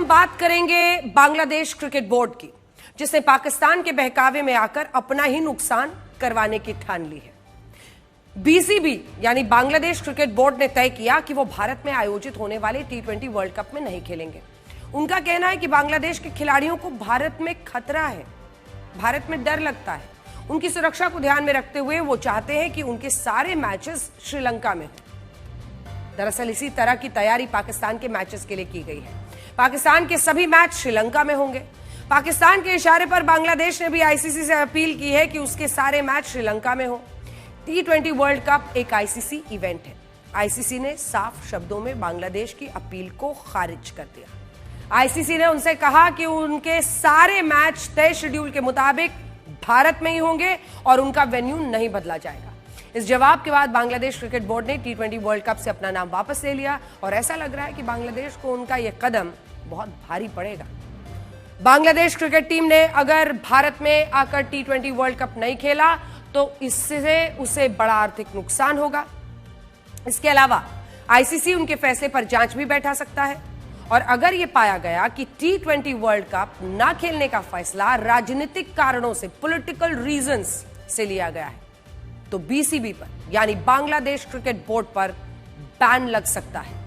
बात करेंगे Bangladesh cricket board की, जिसने पाकिस्तान के बहकावे में आकर अपना ही नुकसान करवाने की ठान ली है। बीसीबी यानी बांग्लादेश क्रिकेट बोर्ड ने तय किया कि वो भारत में आयोजित होने वाले T20 वर्ल्ड कप में नहीं खेलेंगे। उनका कहना है कि बांग्लादेश के खिलाड़ियों को भारत में खतरा है, भारत में डर लगता है। उनकी सुरक्षा को ध्यान में रखते हुए वो चाहते हैं कि उनके सारे मैचेस श्रीलंका में हो। दरअसल इसी तरह की तैयारी पाकिस्तान के मैचेस के लिए की गई है। पाकिस्तान के सभी मैच श्रीलंका में होंगे। पाकिस्तान के इशारे पर बांग्लादेश ने भी आईसीसी से अपील की है कि उसके सारे मैच श्रीलंका में हो। T20 वर्ल्ड कप एक आईसीसी इवेंट है। आईसीसी ने साफ शब्दों में बांग्लादेश की अपील को खारिज कर दिया। आईसीसी ने उनसे कहा कि उनके सारे मैच तय शेड्यूल के मुताबिक भारत में ही होंगे और उनका वेन्यू नहीं बदला जाएगा। इस जवाब के बाद बांग्लादेश क्रिकेट बोर्ड ने T20 वर्ल्ड कप से अपना नाम वापस ले लिया और ऐसा लग रहा है कि बांग्लादेश को उनका यह कदम बहुत भारी पड़ेगा। बांग्लादेश क्रिकेट टीम ने अगर भारत में आकर T20 वर्ल्ड कप नहीं खेला तो इससे उसे बड़ा आर्थिक नुकसान होगा। इसके अलावा आईसीसी उनके फैसले पर जांच भी बैठा सकता है और अगर यह पाया गया कि T20 वर्ल्ड कप ना खेलने का फैसला राजनीतिक कारणों से, पॉलिटिकल रीजंस से लिया गया है, तो बीसीबी पर यानी बांग्लादेश क्रिकेट बोर्ड पर बैन लग सकता है।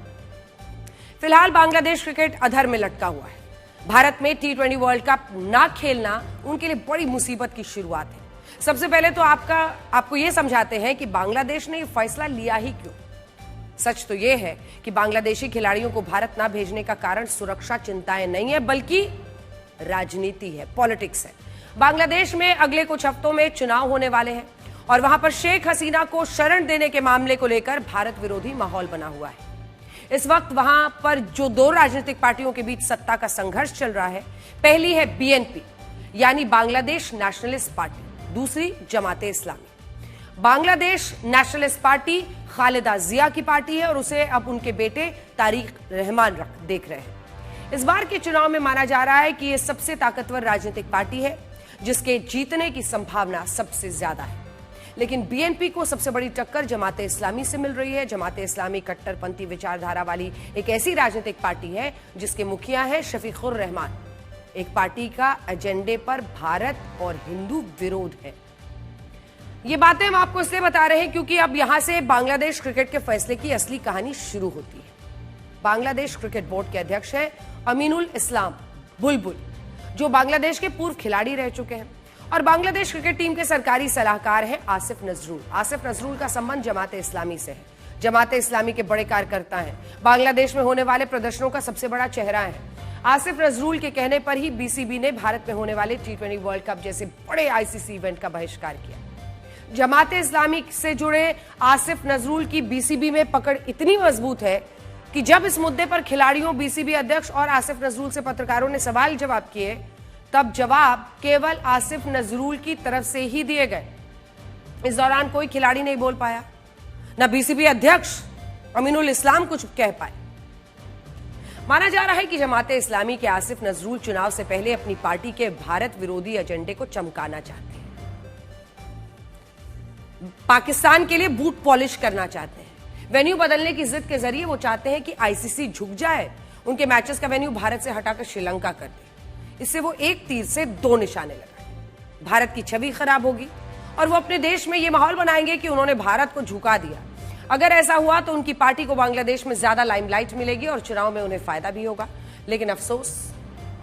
फिलहाल बांग्लादेश क्रिकेट अधर में लटका हुआ है। भारत में T20 वर्ल्ड कप ना खेलना उनके लिए बड़ी मुसीबत की शुरुआत है। सबसे पहले तो आपको यह समझाते हैं कि बांग्लादेश ने यह फैसला लिया ही क्यों। सच तो यह है कि बांग्लादेशी खिलाड़ियों को भारत ना भेजने का कारण सुरक्षा चिंताएं नहीं है, बल्कि राजनीति है, पॉलिटिक्स है। बांग्लादेश में अगले कुछ हफ्तों में चुनाव होने वाले हैं और वहां पर शेख हसीना को शरण देने के मामले को लेकर भारत विरोधी माहौल बना हुआ है। इस वक्त वहां पर जो दो राजनीतिक पार्टियों के बीच सत्ता का संघर्ष चल रहा है, पहली है बीएनपी यानी बांग्लादेश नेशनलिस्ट पार्टी, दूसरी जमाते इस्लामी। बांग्लादेश नेशनलिस्ट पार्टी खालिदा जिया की पार्टी है और उसे अब उनके बेटे तारिक रहमान देख रहे हैं। इस बार के चुनाव में माना जा रहा है कि यह सबसे ताकतवर राजनीतिक पार्टी है जिसके जीतने की संभावना सबसे ज्यादा है। लेकिन बीएनपी को सबसे बड़ी टक्कर जमाते इस्लामी से मिल रही है। जमाते इस्लामी कट्टरपंथी विचारधारा वाली एक ऐसी राजनीतिक पार्टी है जिसके मुखिया है शफीकुर रहमान। एक पार्टी का एजेंडे पर भारत और हिंदू विरोध है। ये बातें हम आपको इसलिए बता रहे हैं क्योंकि अब यहां से बांग्लादेश क्रिकेट के फैसले की असली कहानी शुरू होती है। बांग्लादेश क्रिकेट बोर्ड के अध्यक्ष हैं अमीनुल इस्लाम बुलबुल, जो बांग्लादेश के पूर्व खिलाड़ी रह चुके हैं, और बांग्लादेश क्रिकेट टीम के सरकारी सलाहकार हैं आसिफ नजरूल। आसिफ नजरूल का संबंध जमाते इस्लामी से है। जमाते इस्लामी के बड़े कार्यकर्ता हैं, बांग्लादेश में होने वाले प्रदर्शनों का सबसे बड़ा चेहरा है। आसिफ नजरूल के कहने पर ही बीसीबी ने भारत में होने वाले T20 वर्ल्ड कप जैसे बड़े आईसीसी इवेंट का बहिष्कार किया। जमाते इस्लामी से जुड़े आसिफ नजरूल की बीसीबी में पकड़ इतनी मजबूत है कि जब इस मुद्दे पर खिलाड़ियों, बीसीबी अध्यक्ष और आसिफ नजरूल से पत्रकारों ने सवाल जवाब किए, तब जवाब केवल आसिफ नजरूल की तरफ से ही दिए गए। इस दौरान कोई खिलाड़ी नहीं बोल पाया, न बीसीबी अध्यक्ष अमीनुल इस्लाम कुछ कह पाए। माना जा रहा है कि जमाते इस्लामी के आसिफ नजरूल चुनाव से पहले अपनी पार्टी के भारत विरोधी एजेंडे को चमकाना चाहते हैं, पाकिस्तान के लिए बूट पॉलिश करना चाहते हैं। वेन्यू बदलने की जिद के जरिए वो चाहते हैं कि आईसीसी झुक जाए, उनके मैचेस का वेन्यू भारत से हटाकर श्रीलंका कर दे। इससे वो एक तीर से दो निशाने लगाए। भारत की छवि खराब होगी और वो अपने देश में ये माहौल बनाएंगे कि उन्होंने भारत को झुका दिया। अगर ऐसा हुआ तो उनकी पार्टी को बांग्लादेश में ज्यादा लाइमलाइट मिलेगी और चुनाव में उन्हें फायदा भी होगा। लेकिन अफसोस,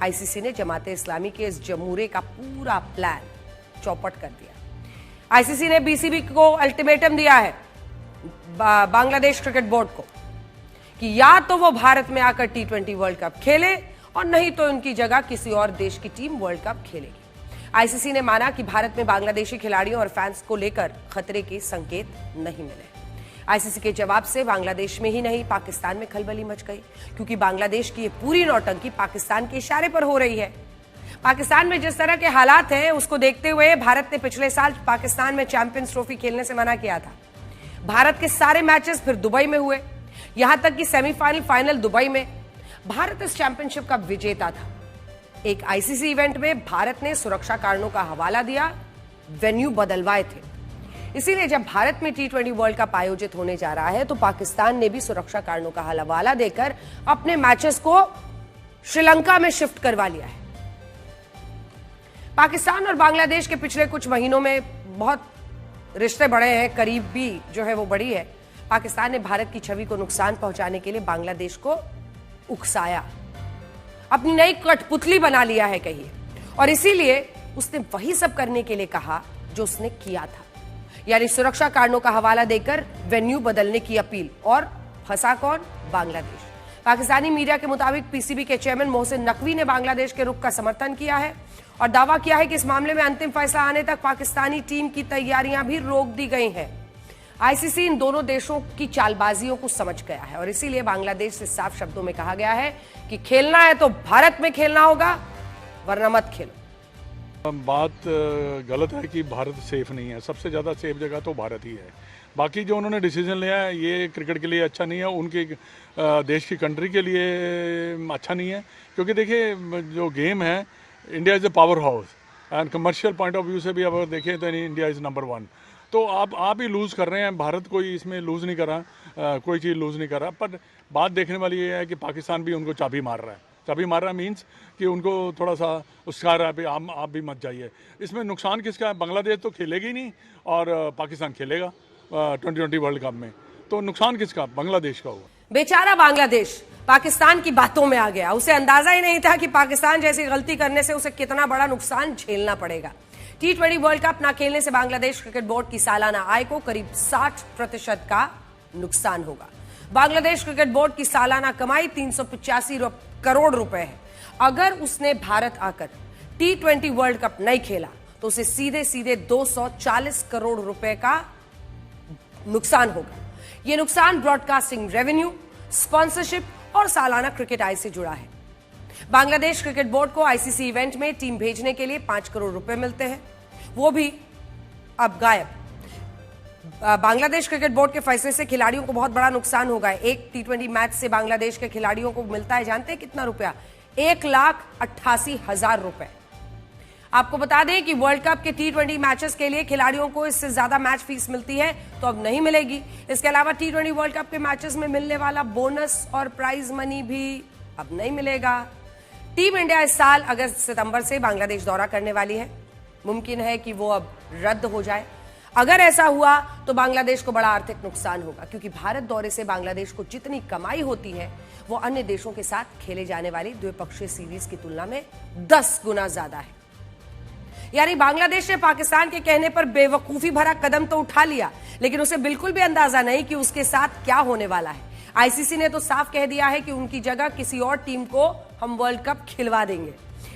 आईसीसी ने जमाते इस्लामी के इस जमूरे का पूरा प्लान चौपट कर दिया। आईसीसी ने बीसीबी को अल्टीमेटम दिया है, बांग्लादेश क्रिकेट बोर्ड को, कि या तो वो भारत में आकर T20 वर्ल्ड कप खेले और नहीं तो उनकी जगह किसी और देश की टीम वर्ल्ड कप खेलेगी। आईसीसी ने माना कि भारत में बांग्लादेशी खिलाड़ियों और फैंस को लेकर खतरे के संकेत नहीं मिले। आईसीसी के जवाब से बांग्लादेश में ही नहीं, पाकिस्तान में खलबली मच गई, क्योंकि बांग्लादेश की ये पूरी नौटंकी पाकिस्तान के इशारे पर हो रही है। पाकिस्तान में जिस तरह के हालात हैं उसको देखते हुए भारत ने पिछले साल पाकिस्तान में चैंपियंस ट्रॉफी खेलने से मना किया था। भारत के सारे मैचेस फिर दुबई में हुए, यहां तक कि सेमीफाइनल, फाइनल दुबई में। भारत इस चैंपियनशिप का विजेता था। एक आईसीसी इवेंट में भारत ने सुरक्षा कारणों का हवाला दिया, वेन्यू बदलवाए थे। इसीलिए जब भारत में T20 वर्ल्ड कप आयोजित होने जा रहा है तो पाकिस्तान ने भी सुरक्षा कारणों का हवाला देकर अपने मैचेस को श्रीलंका में शिफ्ट करवा लिया है। पाकिस्तान और बांग्लादेश के पिछले कुछ महीनों में बहुत रिश्ते बढ़े हैं, करीबी जो है वो बढ़ी है। पाकिस्तान ने भारत की छवि को नुकसान पहुंचाने के लिए बांग्लादेश को उकसाया, अपनी नई कठपुतली बना लिया है कहिए, और इसीलिए उसने वही सब करने के लिए कहा जो उसने किया था, यानी सुरक्षा कारणों का हवाला देकर वेन्यू बदलने की अपील। और फंसा कौन? बांग्लादेश। पाकिस्तानी मीडिया के मुताबिक पीसीबी के चेयरमैन मोहसिन नकवी ने बांग्लादेश के रुख का समर्थन किया है और दावा किया है कि इस मामले में अंतिम फैसला आने तक पाकिस्तानी टीम की तैयारियां भी रोक दी गई हैं। आईसीसी इन दोनों देशों की चालबाजियों को समझ गया है और इसीलिए बांग्लादेश से साफ शब्दों में कहा गया है कि खेलना है तो भारत में खेलना होगा, वरना मत खेलो। बात गलत है कि भारत सेफ नहीं है। सबसे ज़्यादा सेफ जगह तो भारत ही है। बाकी जो उन्होंने डिसीजन लिया है ये क्रिकेट के लिए अच्छा नहीं है, उनके देश की कंट्री के लिए अच्छा नहीं है। क्योंकि देखिए जो गेम है, India is a power house and commercial point of view से भी अगर देखें तो इंडिया इज़ नंबर 1। तो आप ही लूज़ कर रहे हैं, भारत कोई इसमें लूज़ नहीं कर रहा, कोई चीज़ लूज़ नहीं कर रहा। पर बात देखने वाली ये है कि पाकिस्तान भी उनको चाबी मार रहा है। चाबी मार रहा है मीन्स कि उनको थोड़ा सा उसका रहा है आप भी मत जाइए। इसमें नुकसान किसका है? बांग्लादेश तो खेलेगी नहीं और पाकिस्तान खेलेगा 2020 वर्ल्ड कप में, तो नुकसान किसका? बांग्लादेश का होगा। बेचारा बांग्लादेश पाकिस्तान की बातों में आ गया। उसे अंदाजा ही नहीं था कि पाकिस्तान जैसी गलती करने से उसे कितना बड़ा नुकसान झेलना पड़ेगा। T20 वर्ल्ड कप न खेलने से बांग्लादेश क्रिकेट बोर्ड की सालाना आय को करीब 60% का नुकसान होगा। बांग्लादेश क्रिकेट बोर्ड की सालाना कमाई 385 करोड़ रुपए है। अगर उसने भारत आकर T20 वर्ल्ड कप नहीं खेला तो उसे सीधे सीधे 240 करोड़ रुपए का नुकसान होगा। यह नुकसान ब्रॉडकास्टिंग रेवेन्यू, स्पॉन्सरशिप और सालाना क्रिकेट आय से जुड़ा है। बांग्लादेश क्रिकेट बोर्ड को आईसीसी इवेंट में टीम भेजने के लिए 5 करोड़ रुपए मिलते हैं, वो भी अब गायब। बांग्लादेश क्रिकेट बोर्ड के फैसले से खिलाड़ियों को बहुत बड़ा नुकसान होगा। एक T20 मैच से बांग्लादेश के खिलाड़ियों को मिलता है, जानते हैं कितना रुपया? 1,88,000 रुपए। आपको बता दें कि वर्ल्ड कप के T20 मैचेस के लिए खिलाड़ियों को इससे ज्यादा मैच फीस मिलती है, तो अब नहीं मिलेगी। इसके अलावा T20 वर्ल्ड कप के मैचेस में मिलने वाला बोनस और प्राइज मनी भी अब नहीं मिलेगा। टीम इंडिया इस साल अगस्त-सितंबर से बांग्लादेश दौरा करने वाली है। मुमकिन है कि वो अब रद्द हो जाए। अगर ऐसा हुआ तो बांग्लादेश को बड़ा आर्थिक नुकसान होगा, क्योंकि भारत दौरे से बांग्लादेश को जितनी कमाई होती है वो अन्य देशों के साथ खेले जाने वाली द्विपक्षीय सीरीज की तुलना में 10 गुना ज्यादा है। यानी बांग्लादेश ने पाकिस्तान के कहने पर बेवकूफी भरा कदम तो उठा लिया, लेकिन उसे बिल्कुल भी अंदाजा नहीं कि उसके साथ क्या होने वाला है। आईसीसी ने तो साफ कह दिया है कि उनकी जगह किसी और टीम को हम वर्ल्ड कप खिलवा देंगे।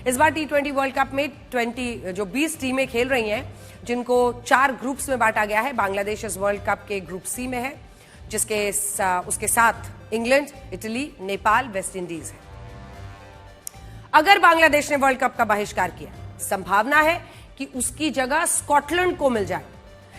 इस बार T20 वर्ल्ड कप में 20 टीमें खेल रही हैं, जिनको 4 ग्रुप्स में बांटा गया है। बांग्लादेश इस वर्ल्ड कप के ग्रुप सी में है, उसके साथ England, Italy, Nepal, West Indies है। अगर बांग्लादेश ने वर्ल्ड कप का बहिष्कार किया, संभावना है कि उसकी जगह स्कॉटलैंड को मिल जाए।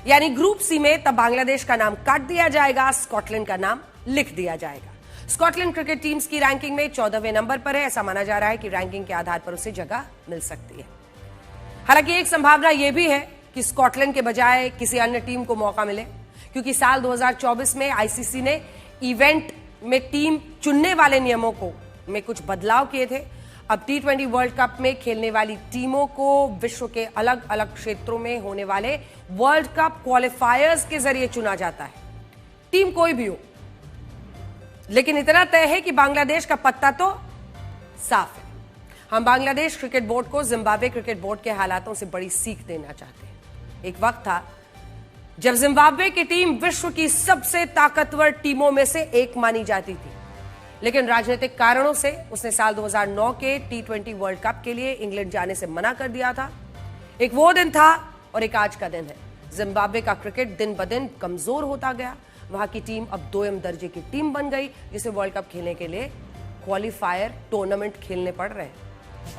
यानी ग्रुप सी में तब बांग्लादेश का नाम काट दिया जाएगा, स्कॉटलैंड का नाम लिख दिया जाएगा। स्कॉटलैंड क्रिकेट टीम्स की रैंकिंग में 14वें नंबर पर है। ऐसा माना जा रहा है कि रैंकिंग के आधार पर उसे जगह मिल सकती है। हालांकि एक संभावना यह भी है कि स्कॉटलैंड के बजाय किसी अन्य टीम को मौका मिले, क्योंकि साल 2024 में आईसीसी ने इवेंट में टीम चुनने वाले नियमों में कुछ बदलाव किए थे। अब T20 वर्ल्ड कप में खेलने वाली टीमों को विश्व के अलग अलग क्षेत्रों में होने वाले वर्ल्ड कप क्वालिफायर्स के जरिए चुना जाता है। टीम कोई भी हो, लेकिन इतना तय है कि बांग्लादेश का पत्ता तो साफ है। हम बांग्लादेश क्रिकेट बोर्ड को जिम्बाब्वे क्रिकेट बोर्ड के हालातों से बड़ी सीख देना चाहते हैं। एक वक्त था जब जिम्बाब्वे की टीम विश्व की सबसे ताकतवर टीमों में से एक मानी जाती थी, लेकिन राजनीतिक कारणों से उसने साल 2009 के T20 वर्ल्ड कप के लिए इंग्लैंड जाने से मना कर दिया था। एक वो दिन था और एक आज का दिन है। जिम्बाब्वे का क्रिकेट दिन ब दिन कमजोर होता गया। वहां की टीम अब 2M दर्जे की टीम बन गई, जिसे वर्ल्ड कप खेलने के लिए क्वालिफायर टूर्नामेंट खेलने पड़ रहे हैं।